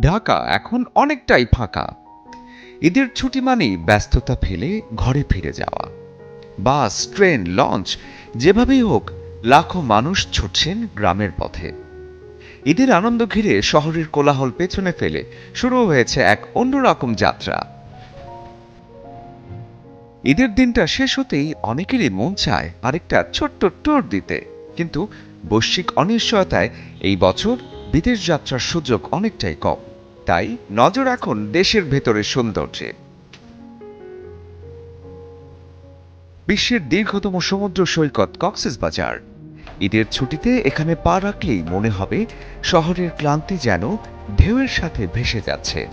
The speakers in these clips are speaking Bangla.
ঢাকা এখন অনেকটাই ফাঁকা। ঈদের ছুটি মানেই ব্যস্ততা ফেলে ঘরে ফিরে যাওয়া। বাস, ট্রেন, লঞ্চ, যেভাবেই হোক লাখো মানুষ ছুটছেন গ্রামের পথে। ঈদের আনন্দ ঘিরে শহরের কোলাহল পেছনে ফেলে শুরু হয়েছে এক অন্যরকম যাত্রা। ঈদের দিনটা শেষ হতেই অনেকেরই মন চায় আরেকটা ছোট্ট ট্যুর দিতে, কিন্তু বৈশ্বিক অনিশ্চয়তায় এই বছর বিদেশ যাত্রার সুযোগ অনেকটাই কম। তাই নজর এখন দেশের ভেতরের সৌন্দর্যে। বিশ্বের দীর্ঘতম সমুদ্র সৈকত কক্সবাজার। ঈদের ছুটিতে এখানে পা রাখলেই মনে হবে শহরের ক্লান্তি যেন ঢেউয়ের সাথে ভেসে যাচ্ছে।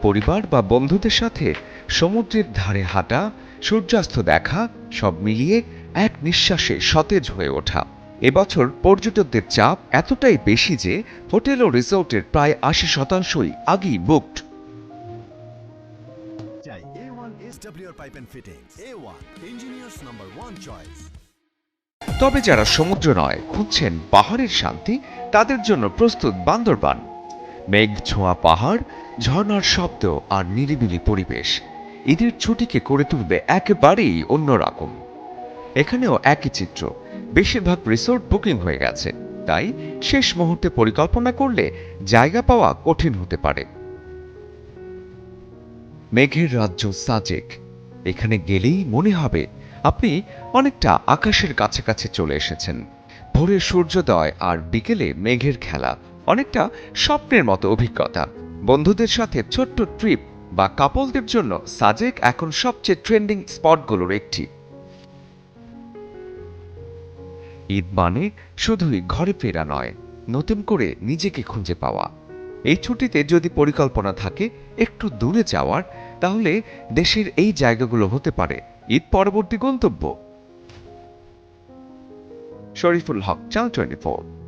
পরিবার বা বন্ধুদের সাথে সমুদ্রের ধারে হাঁটা, সূর্যাস্ত দেখা, সব মিলিয়ে এক নিঃশ্বাসে সতেজ হয়ে ওঠা। এবছর পর্যটকদের চাপ এতটাই বেশি যে হোটেল ও রিসোর্টের প্রায় ৮০% আগেই বুকড। তবে যারা সমুদ্র নয়, খুঁজছেন পাহাড়ের শান্তি, তাদের জন্য প্রস্তুত বান্দরবান। মেঘ ছোঁয়া পাহাড়, ঝর্ণার শব্দ আর নিরিবিলি পরিবেশ ঈদের ছুটিকে করে তুলবে একেবারেই অন্যরকম। এখানেও একই চিত্র, বেশিরভাগ রিসোর্ট বুকিং হয়ে গেছে। তাই শেষ মুহূর্তে পরিকল্পনা করলে জায়গা পাওয়া কঠিন হতে পারে। মেঘের রাজ্য সাজেক। এখানে গেলেই মনে হবে আপনি অনেকটা আকাশের কাছাকাছি চলে এসেছেন। ভোরের সূর্যোদয় আর বিকেলে মেঘের খেলা অনেকটা স্বপ্নের মতো অভিজ্ঞতা। বন্ধুদের সাথে ছোট্ট ট্রিপ বা কাপলদের জন্য সাজেক এখন সবচেয়ে ট্রেন্ডিং স্পটগুলোর একটি। ঈদ মানে শুধুই ঘরে ফেরা নয়, নতুন করে নিজেকে খুঁজে পাওয়া। এই ছুটিতে যদি পরিকল্পনা থাকে একটু দূরে যাওয়ার, তাহলে দেশের এই জায়গাগুলো হতে পারে ঈদ পরবর্তী গন্তব্য। শরীফুল হক, চ্যানেল 24।